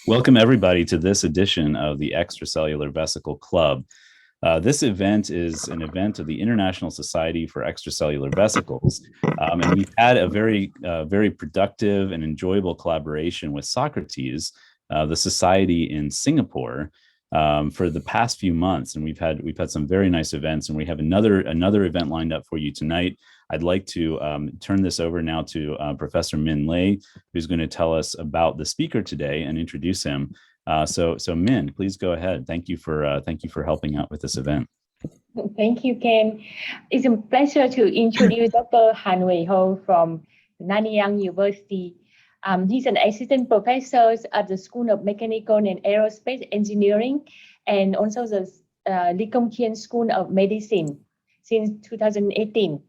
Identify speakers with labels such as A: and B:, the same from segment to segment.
A: Welcome everybody to this edition of the Extracellular Vesicle Club. This event is an event of the International Society for Extracellular Vesicles, and we've had a very productive and enjoyable collaboration with SOCRATES, the society in Singapore, for the past few months, and we've had some very nice events, and we have another event lined up for you tonight. I'd like to turn this over now to Professor Minh, who's going to tell us about the speaker today and introduce him. So Minh, please go ahead. Thank you for helping out with this event.
B: Thank you, Ken. It's a pleasure to introduce Dr. Han Wei Hou from Nanyang University. He's an assistant professor at the School of Mechanical and Aerospace Engineering and also the Lý Công Kiên School of Medicine since 2018.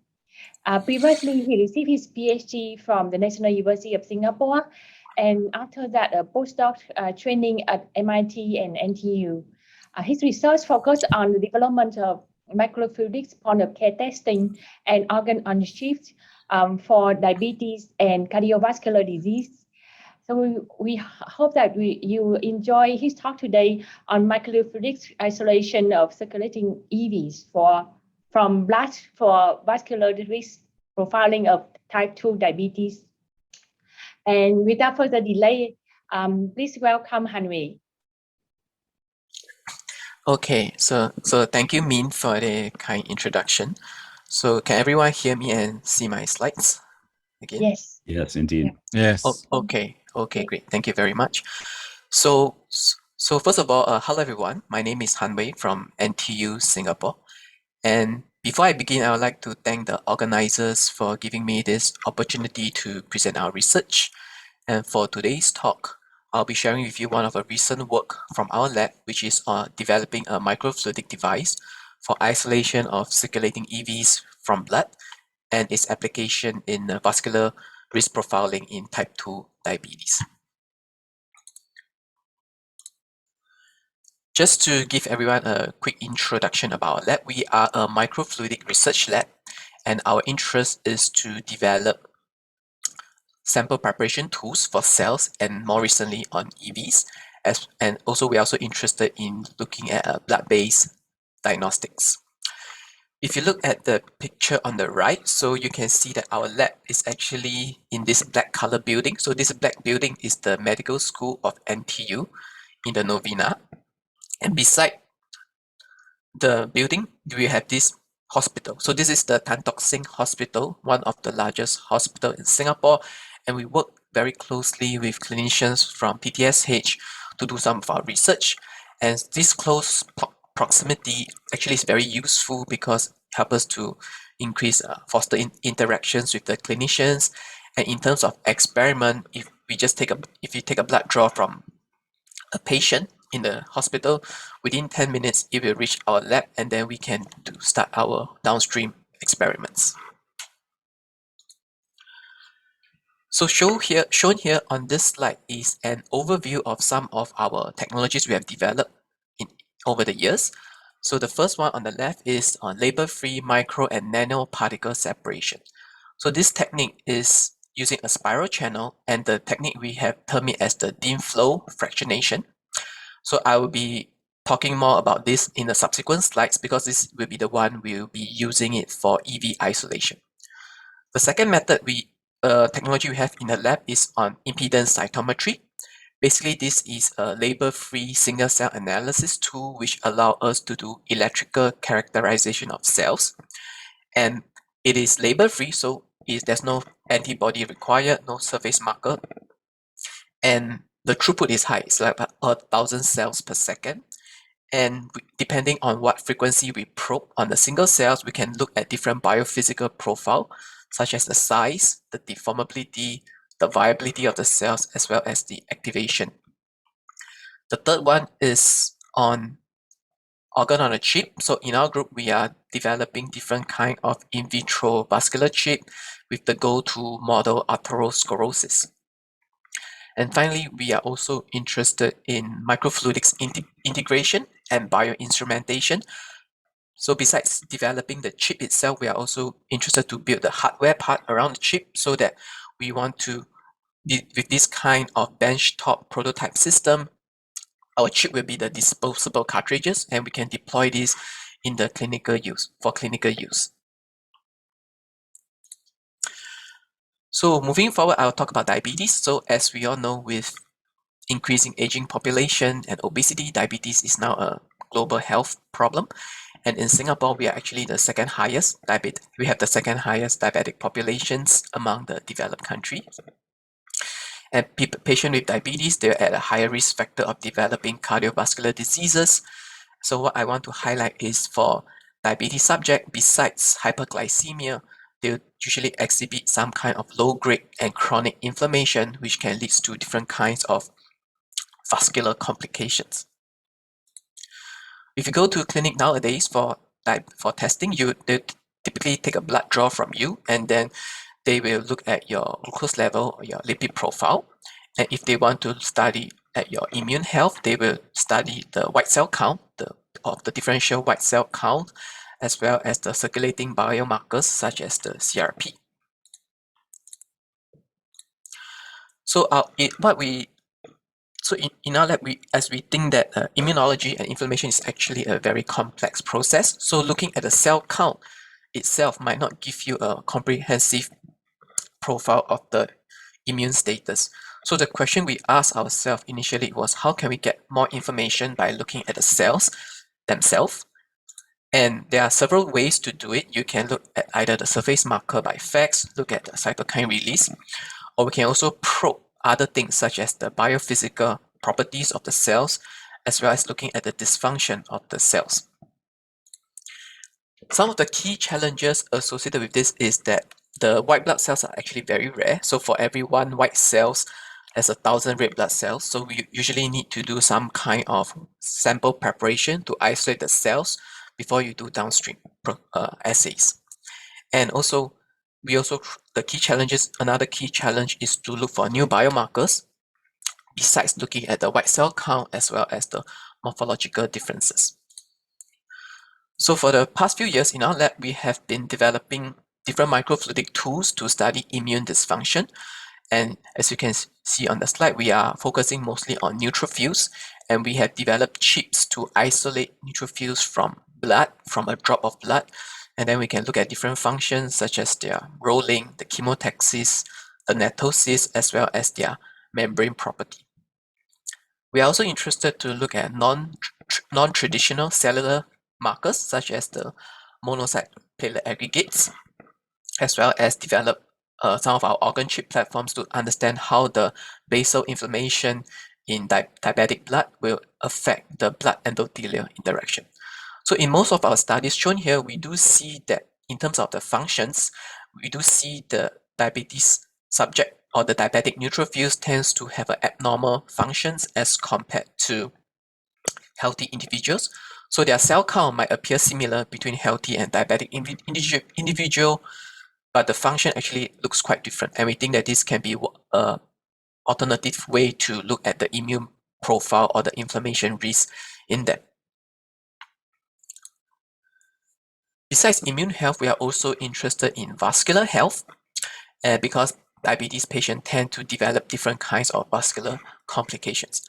B: Previously, he received his PhD from the National University of Singapore, and after that, a postdoc training at MIT and NTU. His research focused on the development of microfluidics point-of-care testing and organ on shift for diabetes and cardiovascular disease. So we hope that you enjoy his talk today on microfluidics isolation of circulating EVs from blood for vascular risk profiling of type 2 diabetes. And without further delay, please welcome Han Wei.
C: Okay, so thank you, Minh, for the kind introduction. So can everyone hear me and see my slides again?
B: Yes.
A: Yes, indeed.
D: Yes.
C: Oh, okay, great. Thank you very much. So first of all, hello everyone. My name is Han Wei from NTU Singapore. And before I begin, I would like to thank the organizers for giving me this opportunity to present our research. And for today's talk, I'll be sharing with you one of the recent work from our lab, which is on developing a microfluidic device for isolation of circulating EVs from blood and its application in vascular risk profiling in type 2 diabetes. Just to give everyone a quick introduction about our lab, we are a microfluidic research lab, and our interest is to develop sample preparation tools for cells and more recently on EVs. And also we're also interested in looking at blood-based diagnostics. If you look at the picture on the right, so you can see that our lab is actually in this black color building. So this black building is the medical school of NTU in the Novena. And beside the building, we have this hospital. So this is the Tan Tock Seng Hospital, one of the largest hospital in Singapore. And we work very closely with clinicians from PTSH to do some of our research. And this close proximity actually is very useful because it helps us to increase foster interactions with the clinicians. And in terms of experiment, if you take a blood draw from a patient in the hospital, within 10 minutes it will reach our lab, and then we can start our downstream experiments. So shown here on this slide is an overview of some of our technologies we have developed over the years. So the first one on the left is on label-free micro and nano particle separation. So this technique is using a spiral channel, and the technique we have termed it as the dim flow fractionation. So I will be talking more about this in the subsequent slides because this will be the one we'll be using it for EV isolation. The second method technology we have in the lab is on impedance cytometry. Basically, this is a label-free single-cell analysis tool which allows us to do electrical characterization of cells. And it is label-free, so there's no antibody required, no surface marker. And the throughput is high, it's like 1,000 cells per second. And depending on what frequency we probe on the single cells, we can look at different biophysical profile, such as the size, the deformability, the viability of the cells, as well as the activation. The third one is on organ on a chip. So in our group, we are developing different kind of in vitro vascular chip with the goal to model atherosclerosis. And finally, we are also interested in microfluidics integration and bioinstrumentation. So besides developing the chip itself, we are also interested to build the hardware part around the chip so that we want to with this kind of benchtop prototype system, our chip will be the disposable cartridges, and we can deploy this in the clinical use, for clinical use. So moving forward, I'll talk about diabetes. So as we all know, with increasing aging population and obesity, diabetes is now a global health problem. And in Singapore, we are actually the second highest diabetic. We have the second highest diabetic populations among the developed countries. And patients with diabetes, they're at a higher risk factor of developing cardiovascular diseases. So what I want to highlight is for diabetes subject, besides hyperglycemia, they usually exhibit some kind of low-grade and chronic inflammation, which can lead to different kinds of vascular complications. If you go to clinic nowadays for testing, they typically take a blood draw from you, and then they will look at your glucose level or your lipid profile. And if they want to study at your immune health, they will study the white cell count, the differential white cell count, as well as the circulating biomarkers such as the CRP. So in our lab, as we think that immunology and inflammation is actually a very complex process. So looking at the cell count itself might not give you a comprehensive profile of the immune status. So the question we asked ourselves initially was, how can we get more information by looking at the cells themselves? And there are several ways to do it. You can look at either the surface marker by FACS, look at the cytokine release, or we can also probe other things such as the biophysical properties of the cells, as well as looking at the dysfunction of the cells. Some of the key challenges associated with this is that the white blood cells are actually very rare. So for every one white cells, there's 1,000 red blood cells. So we usually need to do some kind of sample preparation to isolate the cells before you do downstream assays. And also, another key challenge is to look for new biomarkers besides looking at the white cell count as well as the morphological differences. So for the past few years in our lab, we have been developing different microfluidic tools to study immune dysfunction. And as you can see on the slide, we are focusing mostly on neutrophils, and we have developed chips to isolate neutrophils from blood, from a drop of blood. And then we can look at different functions such as their rolling, the chemotaxis, the netosis, as well as their membrane property. We are also interested to look at non-traditional cellular markers such as the monocyte platelet aggregates, as well as develop some of our organ chip platforms to understand how the basal inflammation in diabetic blood will affect the blood endothelial interaction. So in most of our studies shown here, we do see that in terms of the functions, we do see the diabetes subject or the diabetic neutrophils tends to have abnormal functions as compared to healthy individuals. So their cell count might appear similar between healthy and diabetic individual, but the function actually looks quite different. And we think that this can be an alternative way to look at the immune profile or the inflammation risk in them. Besides immune health, we are also interested in vascular health, because diabetes patients tend to develop different kinds of vascular complications.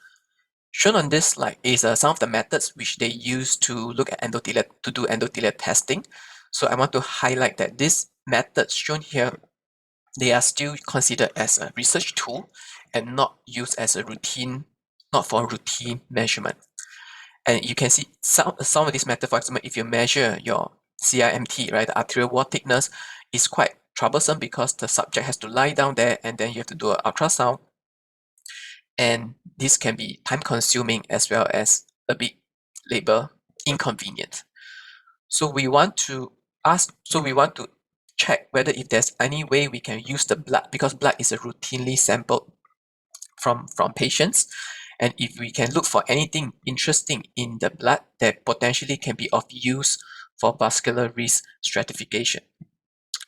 C: Shown on this slide is some of the methods which they use to look at to do endothelial testing. So I want to highlight that these methods shown here, they are still considered as a research tool and not used as a not for routine measurement. And you can see some of these methods, for example, if you measure your CIMT, right, the arterial wall thickness is quite troublesome because the subject has to lie down there and then you have to do an ultrasound. And this can be time consuming as well as a bit labor inconvenient. So we want to check whether if there's any way we can use the blood, because blood is routinely sampled from patients. And if we can look for anything interesting in the blood that potentially can be of use for vascular risk stratification.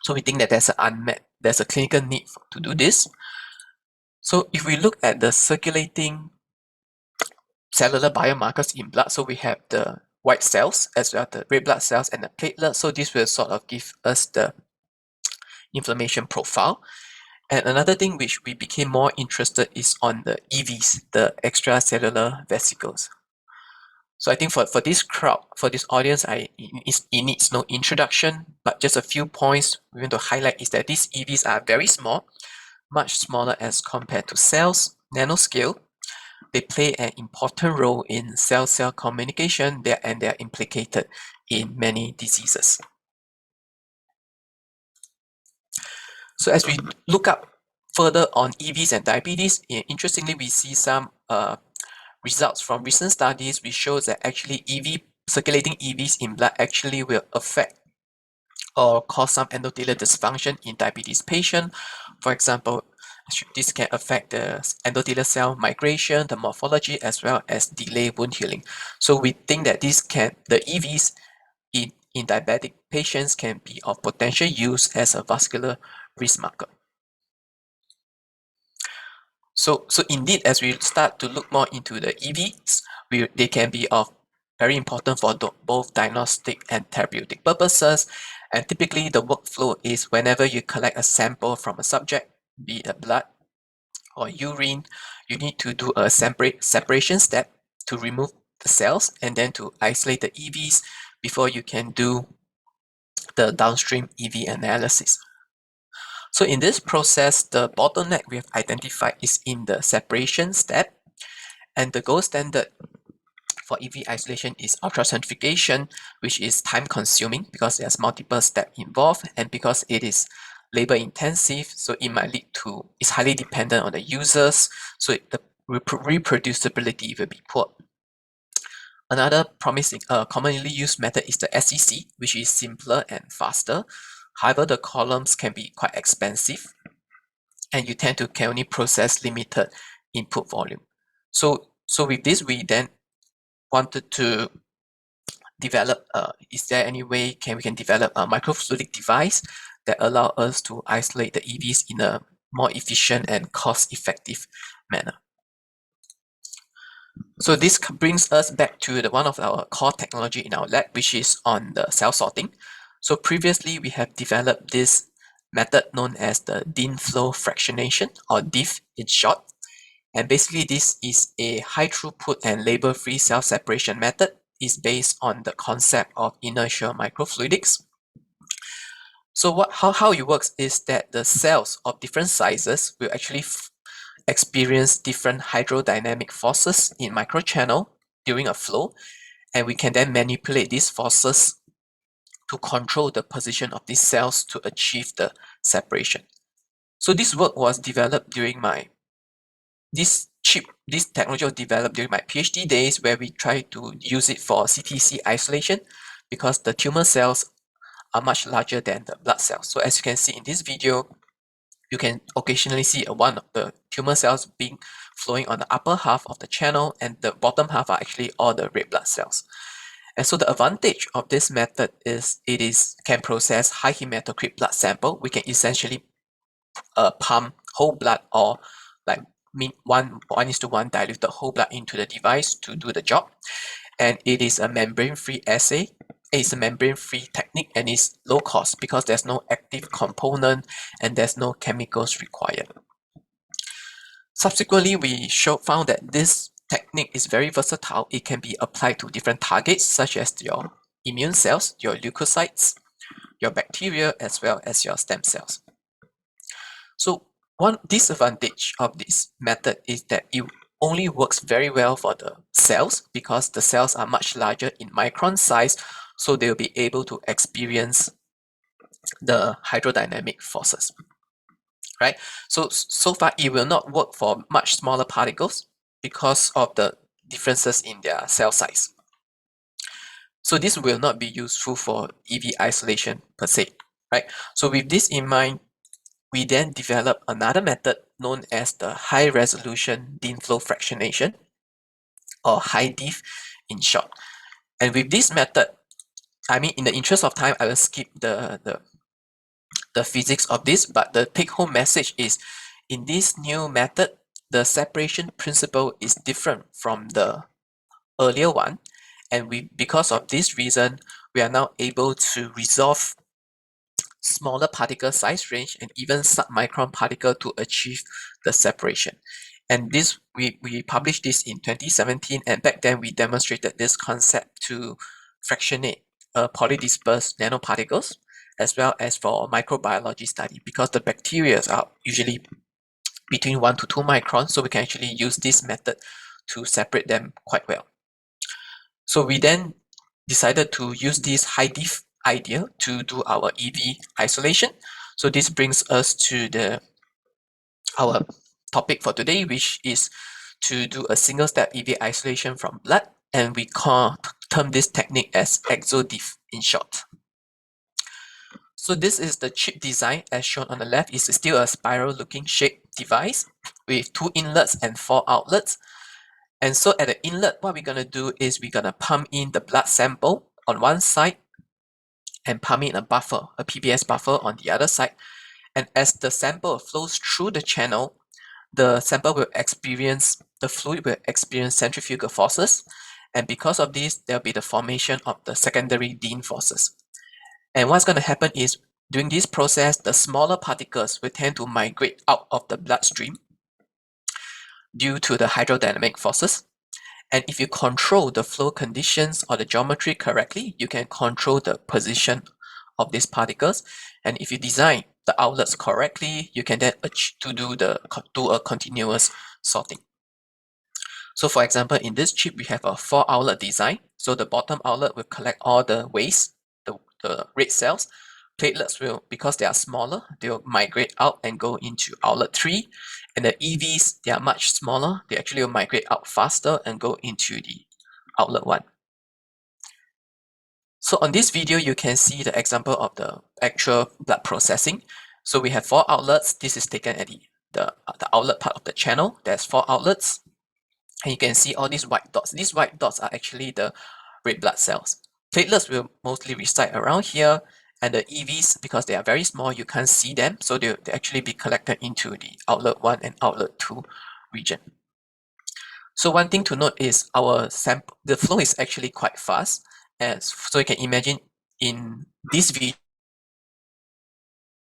C: So we think that there's a clinical need to do this. So if we look at the circulating cellular biomarkers in blood, so we have the white cells as well as the red blood cells and the platelets. So this will sort of give us the inflammation profile. And another thing which we became more interested is on the EVs, the extracellular vesicles. So I think for this crowd, for this audience, it needs no introduction, but just a few points we want to highlight is that these EVs are very small, much smaller as compared to cells, nanoscale. They play an important role in cell-cell communication and they're implicated in many diseases. So as we look up further on EVs and diabetes, interestingly, we see some results from recent studies which shows that actually circulating EVs in blood actually will affect or cause some endothelial dysfunction in diabetes patient. For example, this can affect the endothelial cell migration, the morphology, as well as delay wound healing. So we think that the EVs in diabetic patients can be of potential use as a vascular risk marker. So indeed, as we start to look more into the EVs, they can be of very important for both diagnostic and therapeutic purposes. And typically, the workflow is whenever you collect a sample from a subject, be it blood or urine, you need to do a separation step to remove the cells and then to isolate the EVs before you can do the downstream EV analysis. So in this process, the bottleneck we have identified is in the separation step, and the gold standard for EV isolation is ultracentrifugation, which is time consuming because there's multiple steps involved and because it is labor intensive, so it might lead to, it's highly dependent on the users, so the reproducibility will be poor. Another promising, commonly used method is the SEC, which is simpler and faster. However, the columns can be quite expensive and you can only process limited input volume. So with this, we then wanted to develop, is there any way we can develop a microfluidic device that allow us to isolate the EVs in a more efficient and cost-effective manner? So this brings us back to one of our core technology in our lab, which is on the cell sorting. So previously, we have developed this method known as the Dean flow fractionation, or DIF in short. And basically, this is a high throughput and labor-free cell separation method. It's based on the concept of inertial microfluidics. So how it works is that the cells of different sizes will actually experience different hydrodynamic forces in microchannel during a flow, and we can then manipulate these forces to control the position of these cells to achieve the separation. So this work was developed during this technology was developed during my PhD days, where we try to use it for CTC isolation because the tumor cells are much larger than the blood cells. So as you can see in this video, you can occasionally see one of the tumor cells flowing on the upper half of the channel, and the bottom half are actually all the red blood cells. And so the advantage of this method is it can process high hematocrit blood sample. We can essentially pump whole blood or like 1:1 diluted whole blood into the device to do the job. And it is a membrane-free assay. It's a membrane-free technique and it's low cost because there's no active component and there's no chemicals required. Subsequently, we found that this technique is very versatile. It can be applied to different targets such as your immune cells, your leukocytes, your bacteria, as well as your stem cells. So one disadvantage of this method is that it only works very well for the cells because the cells are much larger in micron size, so they'll be able to experience the hydrodynamic forces, right? So far, it will not work for much smaller particles because of the differences in their cell size. So this will not be useful for EV isolation per se, right? So with this in mind, we then developed another method known as the high resolution Dean flow fractionation, or high DIF in short. And with this method, I mean, in the interest of time, I will skip the physics of this, but the take-home message is, in this new method, the separation principle is different from the earlier one. And because of this reason, we are now able to resolve smaller particle size range and even submicron particle to achieve the separation. And this we published this in 2017, and back then we demonstrated this concept to fractionate polydispersed nanoparticles, as well as for microbiology study, because the bacteria are usually between 1 to 2 microns, so we can actually use this method to separate them quite well. So we then decided to use this high diff idea to do our EV isolation. So this brings us to our topic for today, which is to do a single step EV isolation from blood, and we term this technique as ExoDiff in short. So this is the chip design as shown on the left. It's still a spiral looking shaped device with 2 inlets and 4 outlets. And so at the inlet, what we're going to do is we're going to pump in the blood sample on one side and pump in a buffer, a PBS buffer on the other side. And as the sample flows through the channel, the sample will experience, the fluid will experience centrifugal forces. And because of this, there'll be the formation of the secondary Dean forces. And what's going to happen is during this process, the smaller particles will tend to migrate out of the bloodstream due to the hydrodynamic forces. And if you control the flow conditions or the geometry correctly, you can control the position of these particles. And if you design the outlets correctly, you can then do a continuous sorting. So for example, in this chip, we have a 4 outlet design. So the bottom outlet will collect all the waste, the red cells. Platelets will, because they are smaller, they will migrate out and go into outlet 3. And the EVs, they are much smaller. They actually will migrate out faster and go into the outlet 1. So on this video, you can see the example of the actual blood processing. So we have 4 outlets. This is taken at the outlet part of the channel. There's 4 outlets. And you can see all these white dots. These white dots are actually the red blood cells. Platelets will mostly reside around here, and the EVs, because they are very small, you can't see them, so they'll actually be collected into the outlet 1 and outlet 2 region. So one thing to note is the flow is actually quite fast, and so you can imagine in this video,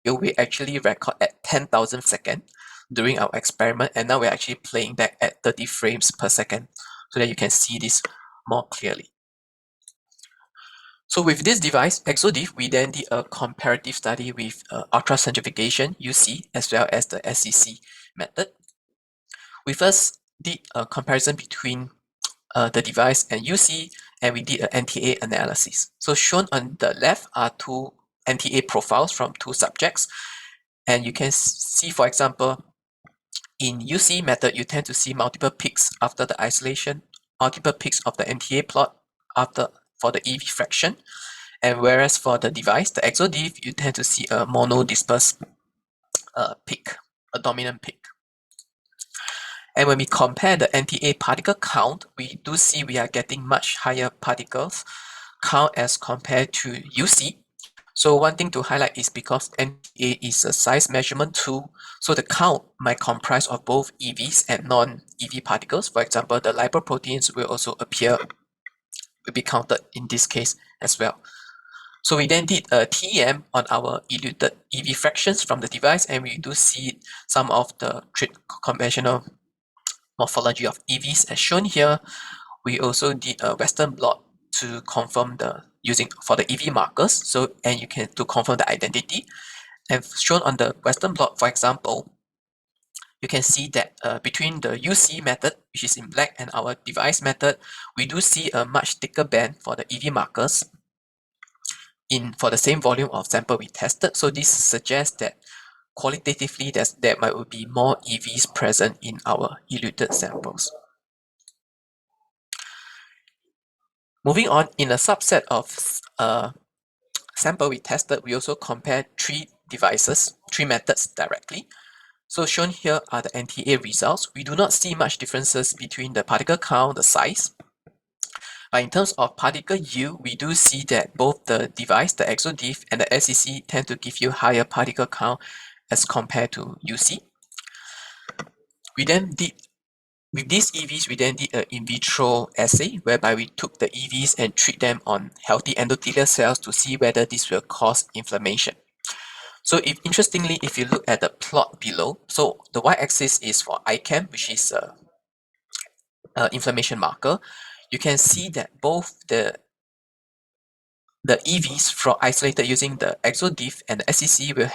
C: we actually record at 10,000 seconds during our experiment, and now we're actually playing back at 30 frames per second so that you can see this more clearly. So with this device, ExoDiff, we then did a comparative study with ultracentrifugation, UC, as well as the SCC method. We first did a comparison between the device and UC, and we did an NTA analysis. So shown on the left are 2 NTA profiles from 2 subjects. And you can see, for example, in UC method, you tend to see multiple peaks after the isolation, multiple peaks of the NTA plot for the EV fraction. And whereas for the device, the ExoDiff, you tend to see a monodispersed peak, a dominant peak. And when we compare the NTA particle count, we do see we are getting much higher particles count as compared to UC. So one thing to highlight is because NTA is a size measurement tool, so the count might comprise of both EVs and non-EV particles. For example, the lipoproteins will also will be counted in this case as well. So we then did a TEM on our eluted EV fractions from the device, and we do see some of the conventional morphology of EVs as shown here. We also did a Western blot to confirm for the EV markers. So, and you can to confirm the identity. And shown on the Western blot, for example, you can see that between the UC method, which is in black, and our device method, we do see a much thicker band for the EV markers for the same volume of sample we tested. So this suggests that qualitatively there might be more EVs present in our eluted samples. Moving on, in a subset of sample we tested, we also compared 3 methods directly. So shown here are the NTA results. We do not see much differences between the particle count, the size. But in terms of particle yield, we do see that both the device, the ExoDiff, and the SCC tend to give you higher particle count as compared to UC. We then did, with these EVs, we then did an in vitro assay whereby we took the EVs and treat them on healthy endothelial cells to see whether this will cause inflammation. So interestingly, if you look at the plot below, so the y-axis is for ICAM, which is a inflammation marker. You can see that both the EVs from isolated using the ExoDiff and the SEC will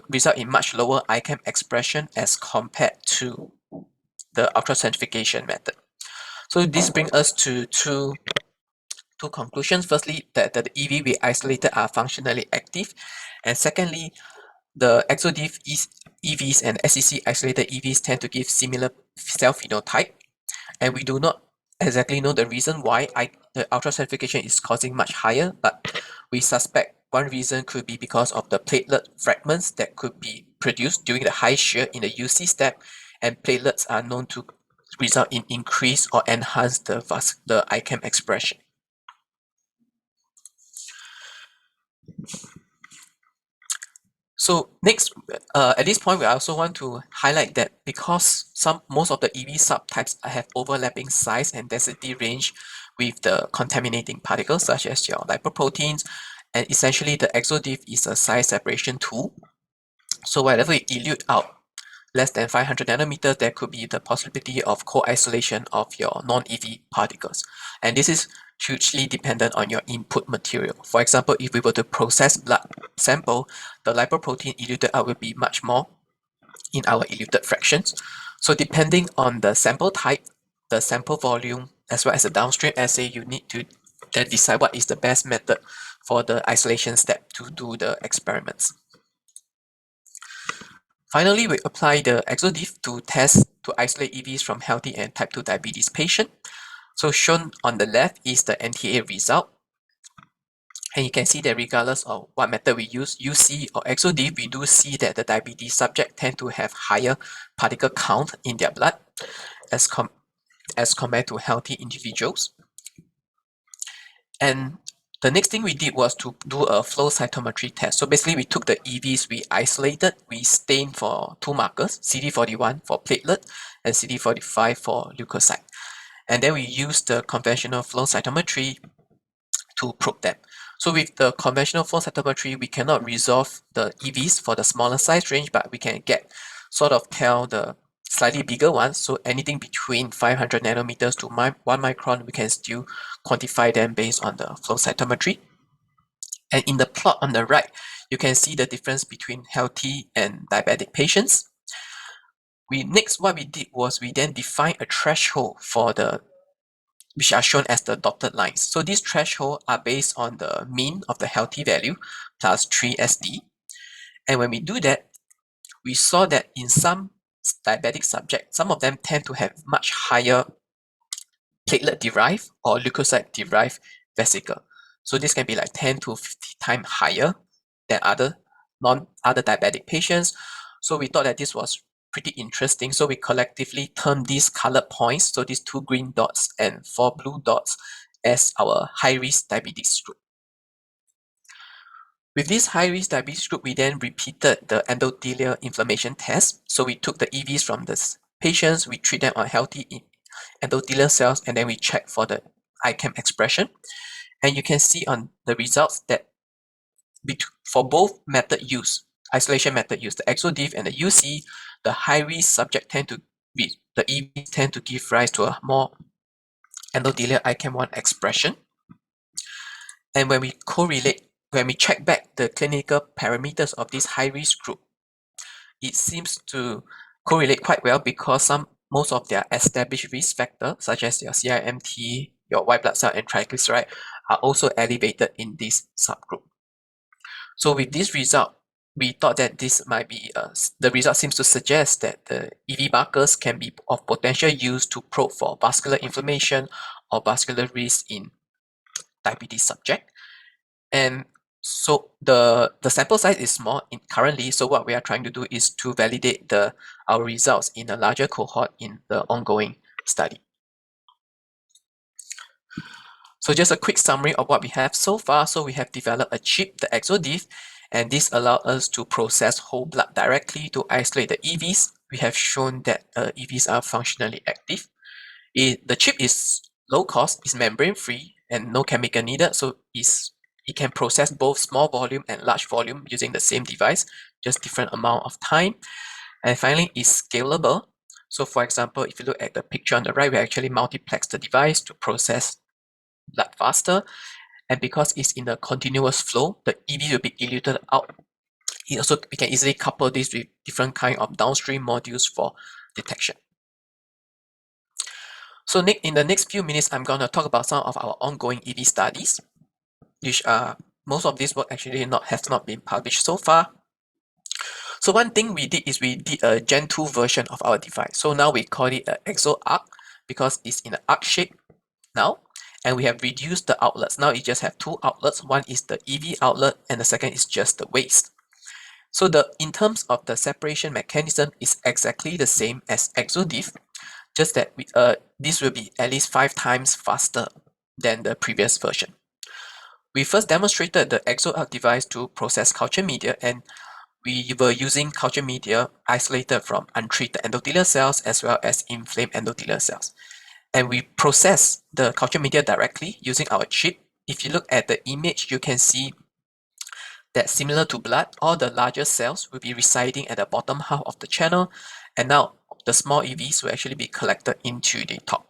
C: result in much lower ICAM expression as compared to the ultracentrifugation method. So this brings us to two conclusions. Firstly, that the EV we isolated are functionally active, and secondly, the ExoDiff EVs and SEC isolated EVs tend to give similar cell phenotype, and we do not exactly know the reason why the ultracentrifugation is causing much higher, but we suspect one reason could be because of the platelet fragments that could be produced during the high shear in the UC step, and platelets are known to result in increase or enhance the ICAM expression. So next, at this point, we also want to highlight that because most of the EV subtypes have overlapping size and density range with the contaminating particles, such as your lipoproteins, and essentially the ExoDiff is a size separation tool. So whenever we elute out less than 500 nanometers, there could be the possibility of co-isolation of your non-EV particles. And this is hugely dependent on your input material. For example, if we were to process blood sample, the lipoprotein eluted out will be much more in our eluted fractions. So depending on the sample type, the sample volume, as well as the downstream assay, you need to then decide what is the best method for the isolation step to do the experiments. Finally, we apply the ExoDiff to isolate EVs from healthy and type 2 diabetes patient. So shown on the left is the NTA result. And you can see that regardless of what method we use, UC or ExoDiff, we do see that the diabetes subject tend to have higher particle count in their blood as compared to healthy individuals. And the next thing we did was to do a flow cytometry test. So basically, we took the EVs we isolated, we stained for two markers, CD41 for platelet and CD45 for leukocyte. And then we used the conventional flow cytometry to probe them. So with the conventional flow cytometry, we cannot resolve the EVs for the smaller size range, but we can tell the slightly bigger ones. So anything between 500 nanometers to 1 micron, we can still quantify them based on the flow cytometry. And in the plot on the right, you can see the difference between healthy and diabetic patients. What we did was we then defined a threshold for which are shown as the dotted lines. So these thresholds are based on the mean of the healthy value plus 3 SD. And when we do that, we saw that in some diabetic subjects, some of them tend to have much higher platelet-derived or leukocyte-derived vesicle. So this can be like 10 to 50 times higher than other diabetic patients. So we thought that this was pretty interesting. So we collectively termed these colored points, so these 2 green dots and 4 blue dots, as our high-risk diabetes group. With this high-risk diabetes group, we then repeated the endothelial inflammation test. So we took the EVs from the patients, we treat them on healthy endothelial cells, and then we check for the ICAM expression. And you can see on the results that for both method use, isolation method use, the ExoDiff and the UC, the high-risk subject the EVs tend to give rise to a more endothelial ICAM1 expression. And when we check back the clinical parameters of this high-risk group, it seems to correlate quite well because most of their established risk factors, such as your CIMT, your white blood cell, and triglyceride, are also elevated in this subgroup. So with this result, we thought that this might be, the result seems to suggest that the EV markers can be of potential use to probe for vascular inflammation or vascular risk in diabetes subject. And so the sample size is small currently, so what we are trying to do is to validate our results in a larger cohort in the ongoing study. So just a quick summary of what we have so far. So we have developed a chip, the ExoDiff, and this allows us to process whole blood directly to isolate the EVs. We have shown that EVs are functionally active. The chip is low cost, is membrane free, and no chemical needed, so it's It can process both small volume and large volume using the same device, just different amount of time. And finally, it's scalable. So for example, if you look at the picture on the right, we actually multiplex the device to process blood faster. And because it's in a continuous flow, the EV will be eluted out. We can easily couple this with different kind of downstream modules for detection. So in the next few minutes, I'm going to talk about some of our ongoing EV studies, which most of this work actually has not been published so far. So one thing we did is we did a Gen 2 version of our device. So now we call it an ExoArc because it's in an arc shape now. And we have reduced the outlets. Now it just have two outlets. One is the EV outlet and the second is just the waste. So in terms of the separation mechanism is exactly the same as ExoDiff, just that this will be at least 5 times faster than the previous version. We first demonstrated the ExoArc device to process culture media, and we were using culture media isolated from untreated endothelial cells as well as inflamed endothelial cells. And we process the culture media directly using our chip. If you look at the image, you can see that similar to blood, all the larger cells will be residing at the bottom half of the channel, and now the small EVs will actually be collected into the top,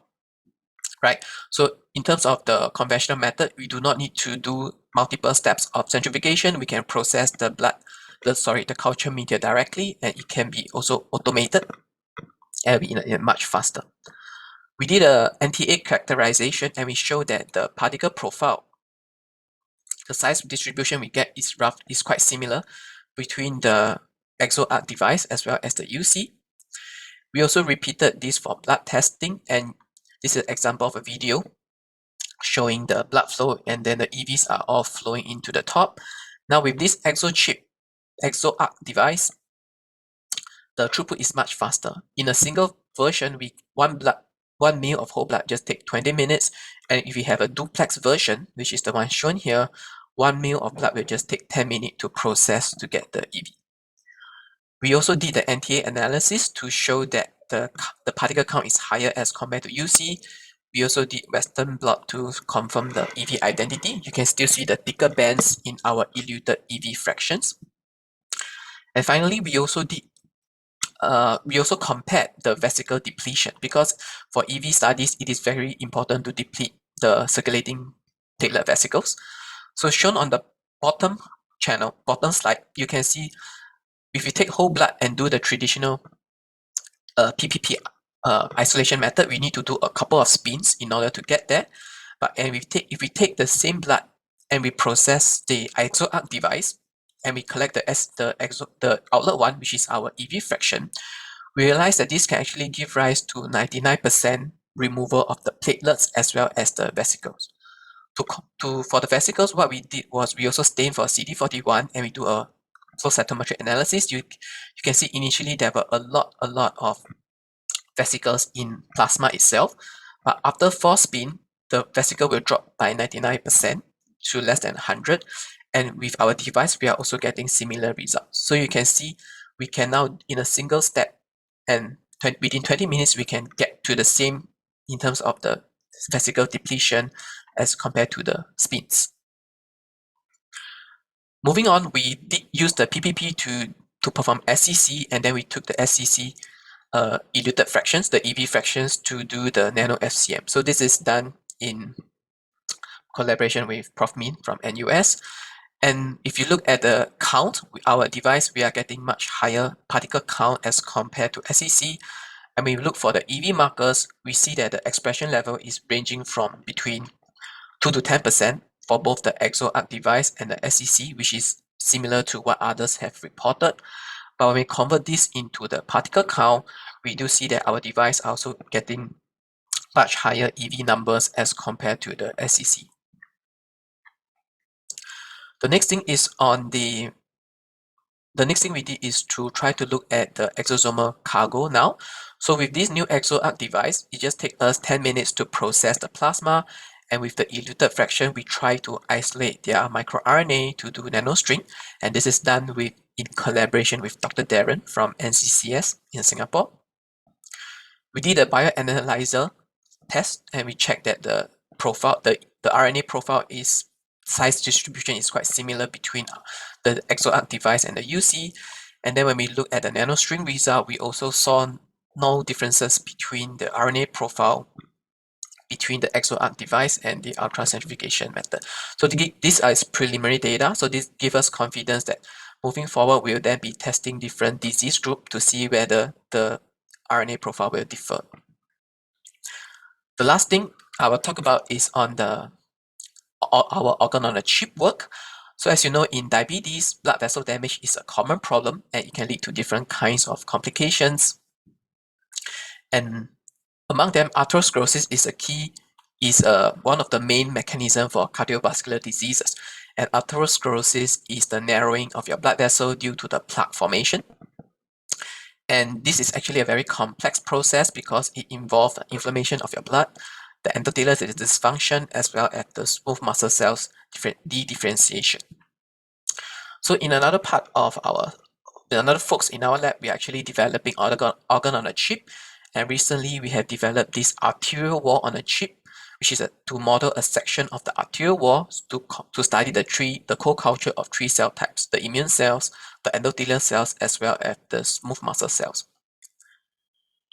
C: right? So in terms of the conventional method, we do not need to do multiple steps of centrifugation. We can process the culture media directly, and it can be also automated and be much faster. We did a NTA characterization, and we show that the particle profile, the size distribution we get is quite similar between the ExoArc device as well as the UC. We also repeated this for blood testing, and this is an example of a video showing the blood flow, and then the EVs are all flowing into the top. Now with this ExoArc device, the throughput is much faster. In a single version, one ml of whole blood just take 20 minutes, and if we have a duplex version, which is the one shown here, 1 ml of blood will just take 10 minutes to process to get the EV. We also did the NTA analysis to show that the particle count is higher as compared to UC. We also did Western blot to confirm the EV identity. You can still see the thicker bands in our eluted EV fractions. And finally, we also compared the vesicle depletion, because for EV studies, it is very important to deplete the circulating platelet vesicles. So shown on the bottom slide, you can see if you take whole blood and do the traditional PPP isolation method, we need to do a couple of spins in order to get there. If we take the same blood and we process the ExoArc device, and we collect the outlet one, which is our EV fraction, we realize that this can actually give rise to 99% removal of the platelets as well as the vesicles. For the vesicles, what we did was we also stain for CD41, and we do a flow cytometry analysis. You can see initially there were a lot of vesicles in plasma itself, but after 4 spin, the vesicle will drop by 99% to less than 100. And with our device, we are also getting similar results. So you can see we can now, in a single step, and within 20 minutes, we can get to the same in terms of the vesicle depletion as compared to the spins. Moving on, we did use the PPP to perform SCC, and then we took the SCC eluted fractions, the EV fractions, to do the nano FCM. So this is done in collaboration with Prof. Minh from NUS. And if you look at the count, with our device, we are getting much higher particle count as compared to SCC. And when we look for the EV markers, we see that the expression level is ranging from between 2 to 10% for both the ExoArc device and the SCC, which is similar to what others have reported. But when we convert this into the particle count, we do see that our device are also getting much higher EV numbers as compared to the SCC. The next thing we did is to try to look at the exosomal cargo now. So with this new ExoArc device, it just takes us 10 minutes to process the plasma, and with the eluted fraction, we try to isolate their microRNA to do nanostring, and this is done in collaboration with Dr. Darren from NCCS in Singapore. We did a bioanalyzer test, and we checked that the RNA profile is size distribution is quite similar between the ExoArc device and the UC. And then when we look at the nanostring result, we also saw no differences between the RNA profile between the ExoArc device and the ultracentrifugation method. So these are preliminary data. So this gives us confidence that moving forward, we'll then be testing different disease groups to see whether the RNA profile will differ. The last thing I will talk about is on our organ on a chip work. So as you know, in diabetes, blood vessel damage is a common problem and it can lead to different kinds of complications. And among them, atherosclerosis is one of the main mechanisms for cardiovascular diseases. And atherosclerosis is the narrowing of your blood vessel due to the plaque formation. And this is actually a very complex process because it involves the inflammation of your blood, the endothelial dysfunction, as well as the smooth muscle cells dedifferentiation. So in another part of another folks in our lab, we're actually developing organ on a chip. And recently we have developed this arterial wall on a chip, which is to model a section of the arterial wall to study the co-culture of three cell types, the immune cells, the endothelial cells, as well as the smooth muscle cells.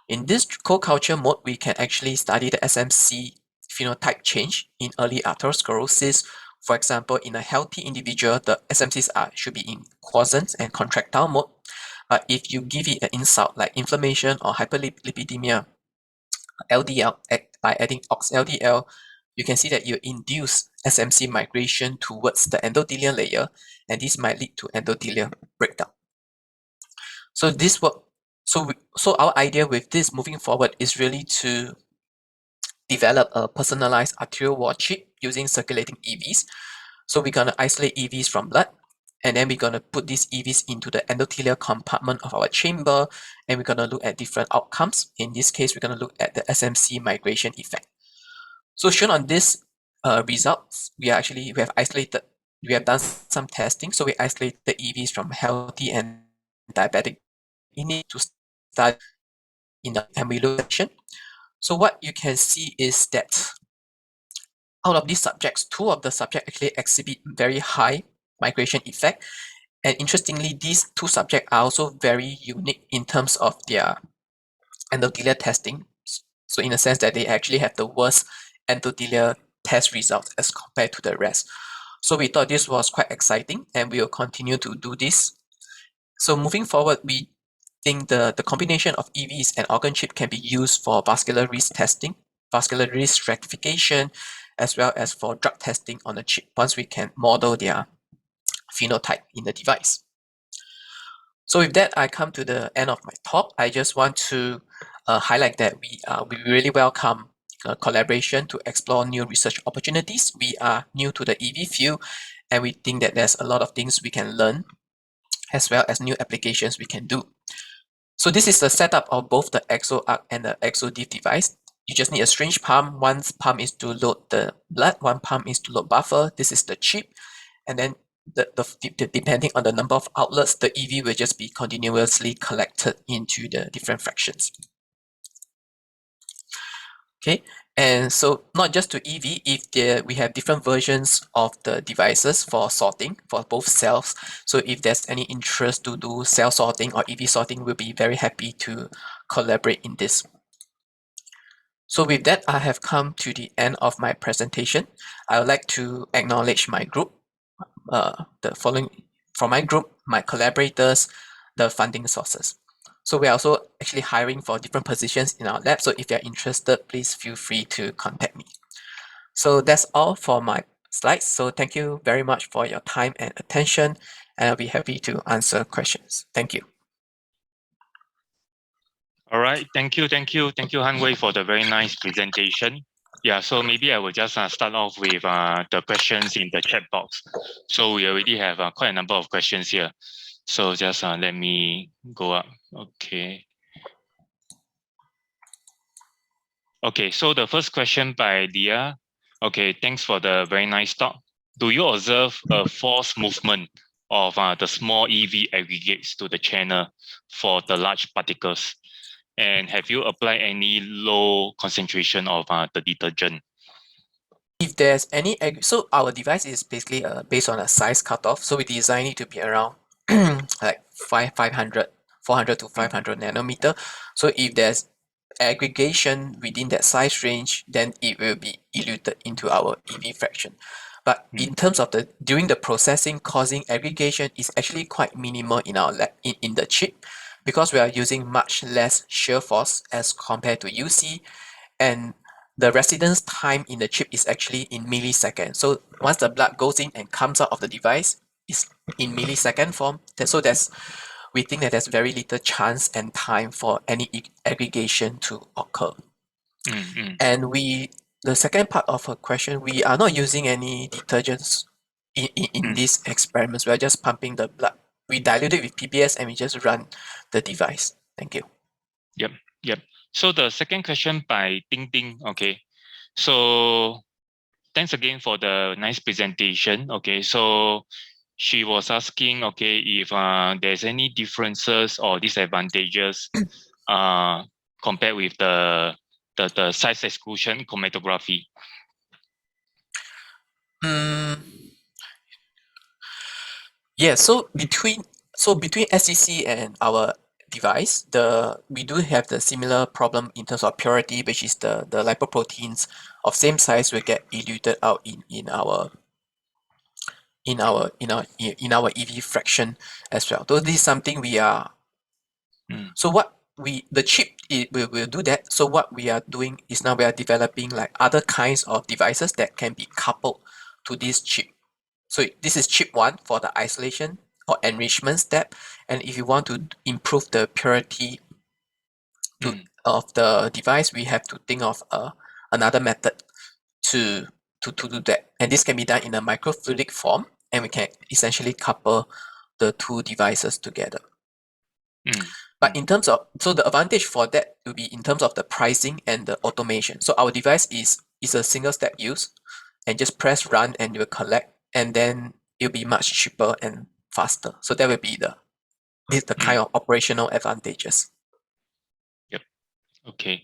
C: In this co-culture mode, we can actually study the SMC phenotype change in early atherosclerosis. For example, in a healthy individual, the SMCs should be in quiescent and contractile mode. But if you give it an insult like inflammation or hyperlipidemia, LDL, by adding ox-LDL, you can see that you induce SMC migration towards the endothelial layer, and this might lead to endothelial breakdown. So this work, so our idea with this moving forward is really to develop a personalized arterial wall chip using circulating EVs. So we're gonna isolate EVs from blood, and then we're gonna put these EVs into the endothelial compartment of our chamber, and we're gonna look at different outcomes. In this case, we're gonna look at the SMC migration effect. So shown on this results, we have done some testing. So we isolated the EVs from healthy and diabetic to study in the amyloid section. So what you can see is that out of these subjects, 2 of the subjects actually exhibit very high migration effect. And interestingly, these 2 subjects are also very unique in terms of their endothelial testing. So in a sense that they actually have the worst endothelial test results as compared to the rest. So we thought this was quite exciting and we will continue to do this. So moving forward, we think the combination of EVs and organ chip can be used for vascular risk testing, vascular risk stratification, as well as for drug testing on a chip once we can model their phenotype in the device. So with that, I come to the end of my talk. I just want to highlight that we really welcome collaboration to explore new research opportunities. We are new to the EV field, and we think that there's a lot of things we can learn, as well as new applications we can do. So this is the setup of both the ExoArc and the ExoDiff device. You just need a syringe pump. One pump is to load the blood, one pump is to load buffer. This is the chip. And then depending on the number of outlets, the EV will just be continuously collected into the different fractions. Okay, and so not just to EV, we have different versions of the devices for sorting for both cells. So if there's any interest to do cell sorting or EV sorting, we'll be very happy to collaborate in this. So with that, I have come to the end of my presentation. I would like to acknowledge my group, the following from my group, my collaborators, the funding sources. So we're also actually hiring for different positions in our lab. So if you're interested, please feel free to contact me. So that's all for my slides. So thank you very much for your time and attention, and I'll be happy to answer questions. Thank you.
D: All right, thank you, Han Wei, for the very nice presentation. Yeah, so maybe I will just start off with the questions in the chat box. So we already have quite a number of questions here. So just let me go up. Okay. Okay, so the first question by Dia. Okay, thanks for the very nice talk. Do you observe a force movement of the small EV aggregates to the channel for the large particles? And have you applied any low concentration of the detergent?
C: if there's any, so our device is basically based on a size cutoff. So we design it to be around like 400 to 500 nanometer. So if there's aggregation within that size range, then it will be eluted into our EV fraction. But in terms of during the processing causing aggregation is actually quite minimal in our in the chip, because we are using much less shear force as compared to UC, and the residence time in the chip is actually in milliseconds. So once the blood goes in and comes out of the device, is in millisecond form. So we think that there's very little chance and time for any aggregation to occur. And the second part of her question, we are not using any detergents in these experiments. We are just pumping the blood. We dilute it with PBS and we just run the device. Thank you.
D: Yep. So the second question by Ting Ting. Okay. So thanks again for the nice presentation. Okay. So she was asking, okay, if there's any differences or disadvantages compared with the size exclusion chromatography.
C: Yeah, so between SEC and our device, we do have the similar problem in terms of purity, which is the lipoproteins of same size will get eluted out in our EV fraction as well. So this is something we are. So what the chip will do that. So what we are doing is now we are developing like other kinds of devices that can be coupled to this chip. So this is chip 1 for the isolation or enrichment step. And if you want to improve the purity of the device, we have to think of another method to do that. And this can be done in a microfluidic form, and we can essentially couple the two devices together. But in terms of, so the advantage for that will be in terms of the pricing and the automation. So our device is a single step use, and just press run and it will collect, and then it'll be much cheaper and faster. So that will be the kind of operational advantages.
D: Yep. Okay.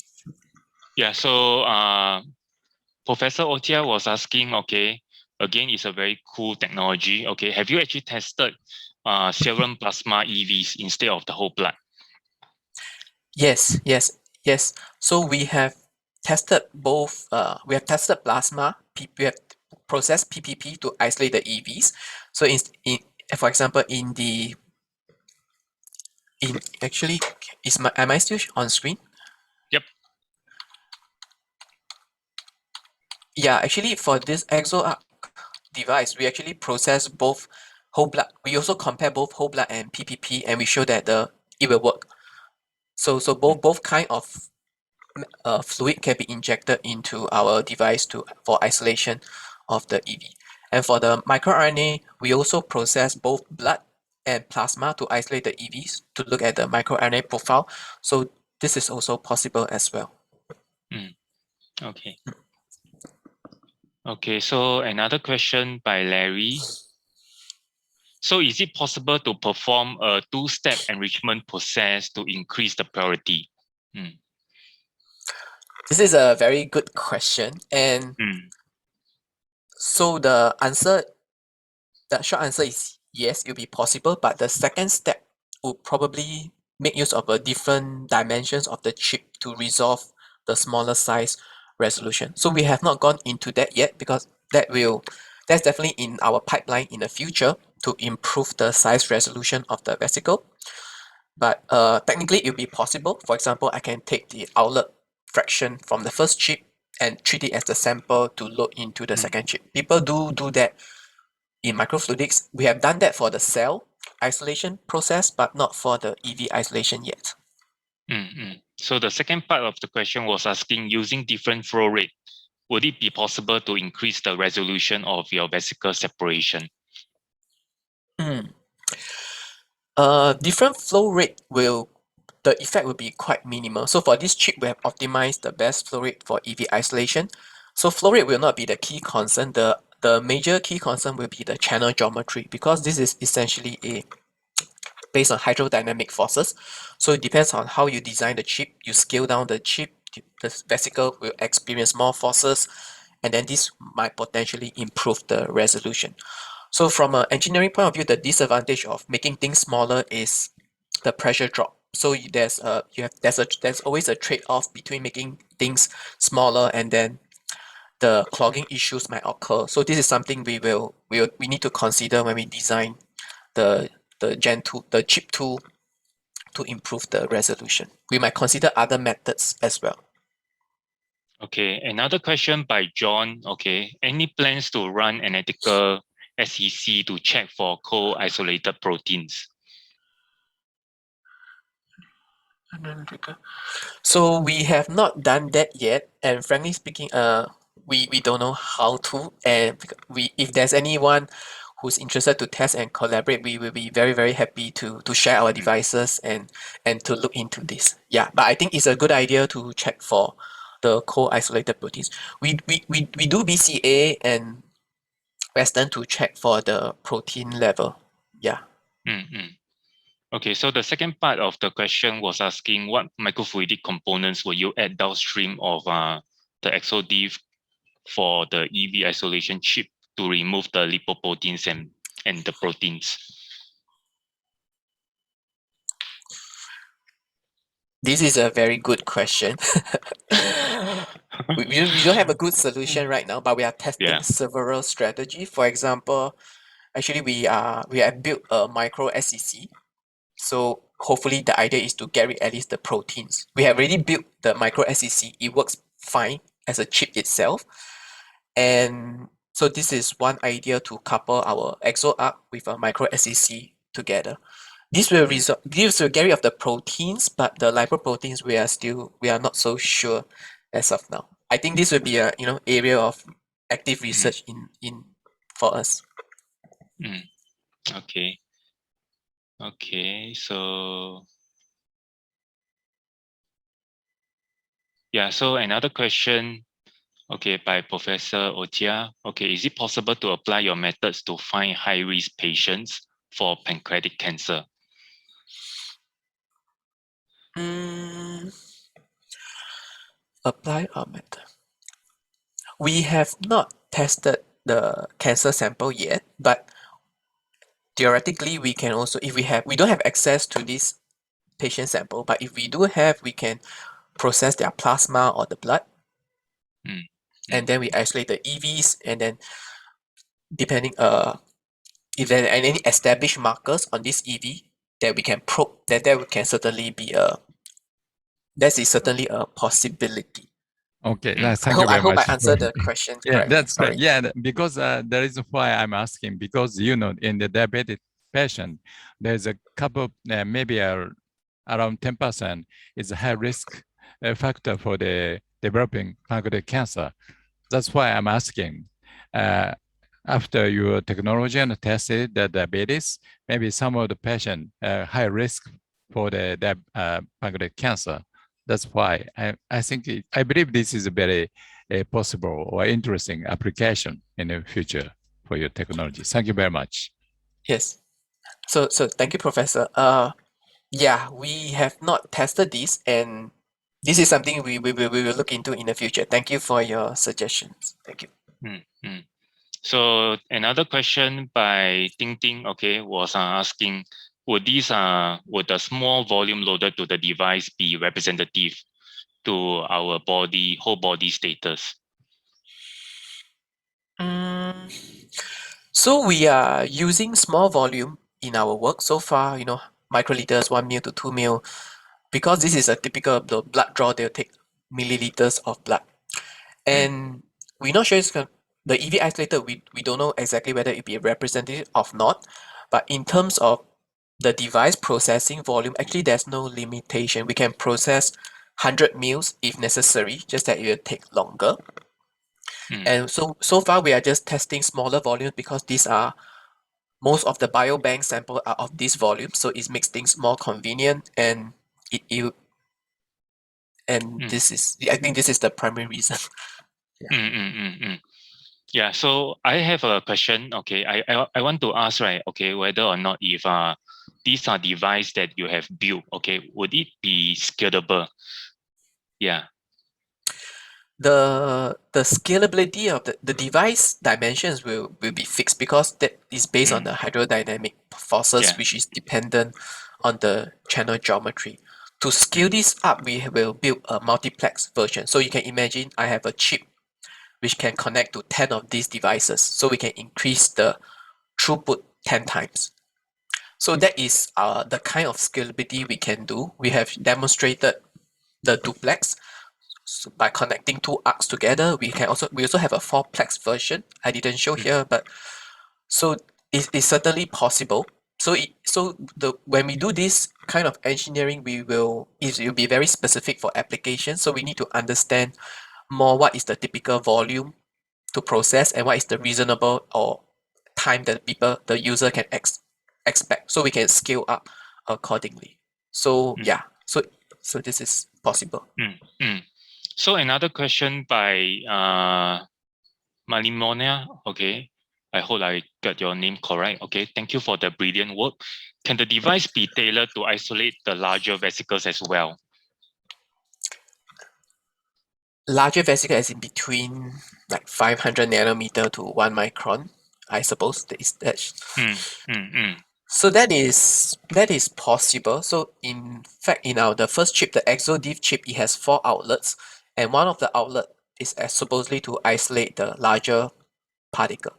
D: Yeah. So Professor Otia was asking, okay, again, it's a very cool technology. Okay, have you actually tested serum plasma EVs instead of the whole blood?
C: Yes. So we have tested both. We have tested plasma. We have processed PPP to isolate the EVs. So for example, actually, am I still on screen?
D: Yep.
C: Yeah, actually, for this Exo device, we actually process both whole blood. We also compare both whole blood and PPP, and we show that it will work. So both kind of fluid can be injected into our device for isolation of the EV. And for the microRNA, we also process both blood and plasma to isolate the EVs to look at the microRNA profile. So this is also possible as well.
D: Okay. Okay, so another question by Larry. So is it possible to perform a two-step enrichment process to increase the purity?
C: This is a very good question. And so the short answer is yes, it will be possible, but the second step would probably make use of a different dimensions of the chip to resolve the smaller size resolution. So we have not gone into that yet, because that's definitely in our pipeline in the future to improve the size resolution of the vesicle. But technically it will be possible. For example, I can take the outlet fraction from the first chip and treat it as the sample to load into the second chip. People do that in microfluidics. We have done that for the cell isolation process, but not for the EV isolation yet.
D: So the second part of the question was asking, using different flow rate, would it be possible to increase the resolution of your vesicle separation?
C: Different flow rate the effect will be quite minimal. So for this chip, we have optimized the best flow rate for EV isolation. So flow rate will not be the key concern. The major key concern will be the channel geometry, because this is essentially based on hydrodynamic forces. So it depends on how you design the chip. You scale down the chip, the vesicle will experience more forces, and then this might potentially improve the resolution. So from an engineering point of view, the disadvantage of making things smaller is the pressure drop. So there's always a trade-off between making things smaller and then the clogging issues might occur. So this is something we need to consider when we design the Gen 2, the chip tool to improve the resolution. We might consider other methods as well.
D: Okay, another question by John. Okay, any plans to run analytical SEC to check for co-isolated proteins?
C: So we have not done that yet, and frankly speaking, we don't know how to. And if there's anyone who's interested to test and collaborate, we will be very happy to share our devices and to look into this. Yeah, but I think it's a good idea to check for the co-isolated proteins. We do BCA and Western to check for the protein level. Yeah.
D: Okay, so the second part of the question was asking what microfluidic components will you add downstream of the ExoDiv for the EV isolation chip to remove the lipoproteins and the proteins?
C: This is a very good question. we don't have a good solution right now, but we are testing several strategies. For example, actually we have built a micro SEC. So hopefully the idea is to get rid at least the proteins. We have already built the micro SEC. It works fine as a chip itself. And so this is one idea to couple our ExoArc with a micro SEC together. This will get rid of the proteins, but the lipoproteins we are not so sure as of now. I think this will be a area of active research in for us.
D: Okay. Okay, so yeah, so another question, okay, by Professor Otia. Okay, is it possible to apply your methods to find high-risk patients for pancreatic cancer?
C: Apply our method. We have not tested the cancer sample yet, but theoretically we can also, if we don't have access to this patient sample, but if we do have, we can process their plasma or the blood, and then we isolate the EVs, and then depending if there are any established markers on this EV that we can probe, that can certainly be that is certainly a possibility.
E: Okay, thank you very much.
C: I hope I answered the question
E: Yeah,
C: correctly.
E: that's great. Yeah, because the reason why I'm asking, because in the diabetic patient, there's a couple, maybe around 10% is a high risk factor for the developing pancreatic cancer. That's why I'm asking. After your technology and tested the diabetes, maybe some of the patient high risk for the pancreatic cancer. That's why I believe this is a very possible or interesting application in the future for your technology. Thank you very much.
C: Yes. So thank you, Professor. Yeah, we have not tested this, and this is something we will look into in the future. Thank you for your suggestions. Thank you.
D: So another question by Ting Ting, okay, was asking, would the small volume loaded to the device be representative to our whole body status?
C: So we are using small volume in our work so far, microliters, 1 ml to 2 ml, because this is a typical blood draw, they'll take milliliters of blood. And we're not sure the EV isolator, we don't know exactly whether it be representative or not, but in terms of the device processing volume, actually there's no limitation. We can process 100 mils if necessary, just that it will take longer. And so far we are just testing smaller volumes because most of the biobank sample are of this volume, so it makes things more convenient, and I think this is the primary reason.
D: Yeah, so I have a question. Okay, I want to ask, right? Okay, whether or not if these are devices that you have built, okay, would it be scalable? Yeah.
C: the scalability of the device dimensions will be fixed because that is based on the hydrodynamic forces,
D: Yeah.
C: which is dependent on the channel geometry. To scale this up, we will build a multiplex version. So you can imagine I have a chip which can connect to 10 of these devices. So we can increase the throughput 10 times. So that is the kind of scalability we can do. We have demonstrated the duplex. So by connecting two arcs together, we also have a fourplex version. I didn't show here, but so it's certainly possible. So when we do this kind of engineering, it will be very specific for application. So we need to understand more what is the typical volume to process and what is the reasonable or time that the user can expect. So we can scale up accordingly. So yeah, so this is possible.
D: So another question by Malimonia. Okay, I hope I got your name correct. Okay, thank you for the brilliant work. Can the device be tailored to isolate the larger vesicles as well?
C: Larger vesicle as in between like 500 nanometer to 1 micron, I suppose. So that is possible. So in fact, in the first chip, the ExoDiv chip, it has 4 outlets, and one of the outlet is supposedly to isolate the larger particle.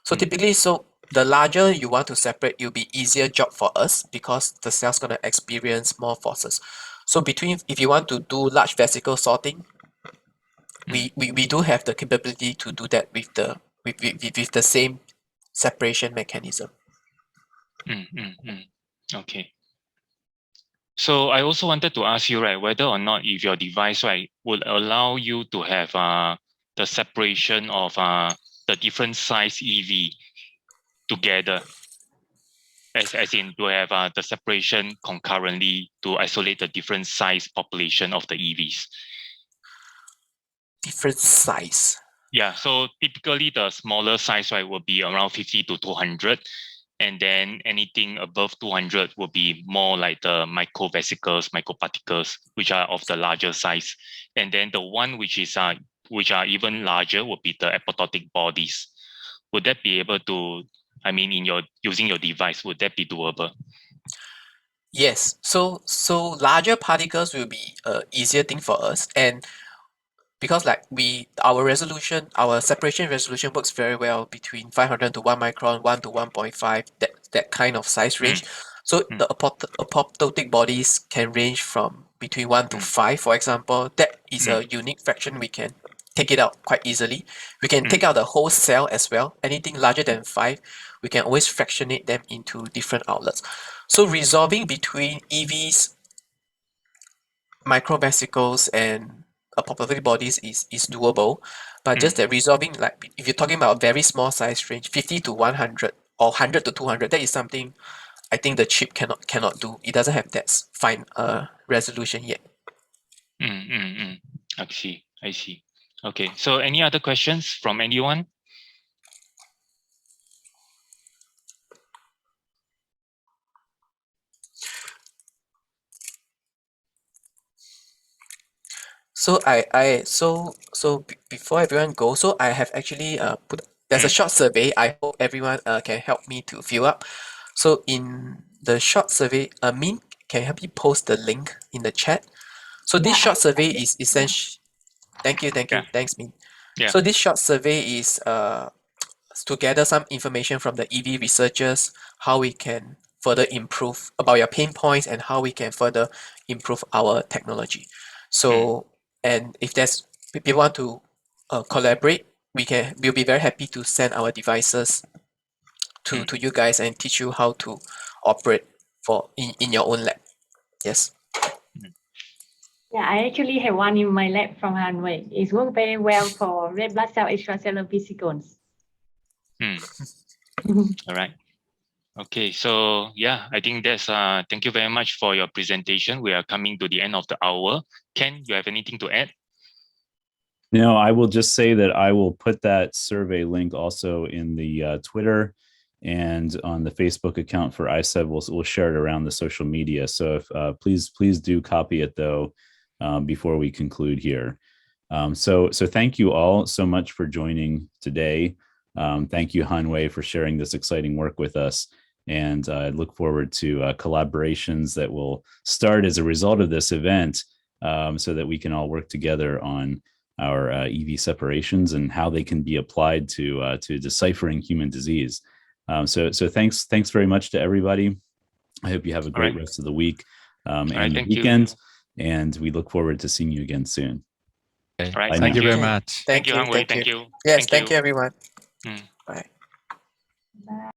C: So typically, so the larger you want to separate, it'll be easier job for us because the cell's gonna experience more forces. So if you want to do large vesicle sorting, we do have the capability to do that with the same separation mechanism.
D: Okay. So I also wanted to ask you, right, whether or not if your device, right, would allow you to have the separation of the different size EV together, as in to have the separation concurrently to isolate the different size population of the EVs.
C: Different size.
D: Yeah, so typically the smaller size, right, will be around 50 to 200. And then anything above 200 will be more like the microvesicles, microparticles, which are of the larger size. And then the one which are even larger would be the apoptotic bodies. Would that be able to, I mean, using your device, would that be doable?
C: Yes. So larger particles will be an easier thing for us, and because like our separation resolution works very well between 500 to 1 micron, 1 to 1.5, that kind of size range. So the apoptotic bodies can range from between 1 to 5, for example. That is a unique fraction. We can take it out quite easily. We can take out the whole cell as well. Anything larger than 5, we can always fractionate them into different outlets. So resolving between EVs, microvesicles, and apoptotic bodies is doable, but just that resolving, like if you're talking about a very small size range, 50 to 100 or 100 to 200, that is something I think the chip cannot do. It doesn't have that fine resolution yet.
D: I see. Okay, so any other questions from anyone?
C: So before everyone goes, so I have actually there's a short survey. I hope everyone can help me to fill up. So in the short survey, Minh, can you help me post the link in the chat? So this short survey is essentially. Thank you, thanks, Minh.
D: Yeah.
C: So this short survey is to gather some information from the EV researchers, how we can further improve about your pain points and how we can further improve our technology. So, and if people want to collaborate, we'll be very happy to send our devices to you guys and teach you how to operate in your own lab. Yes.
B: Yeah, I actually have one in my lab from Han Wei. It works very well for red blood cell extracellular vesicles.
D: All right. Okay, so yeah, I think that's thank you very much for your presentation. We are coming to the end of the hour. Ken, you have anything to add?
A: No, I will just say that I will put that survey link also in the Twitter and on the Facebook account for ISEV. We'll share it around the social media. So if please do copy it though before we conclude here. So thank you all so much for joining today. Thank you, Han Wei, for sharing this exciting work with us. And I look forward to collaborations that will start as a result of this event, so that we can all work together on our EV separations and how they can be applied to deciphering human disease. So thanks very much to everybody. I hope you have a great rest of the week and the weekend. And we look forward to seeing you again soon.
E: Okay.
D: All right,
E: Thank you very much.
D: Thank you, Han Wei. Thank you.
C: Yes, thank you everyone.
D: Mm.
C: Bye.
B: Bye.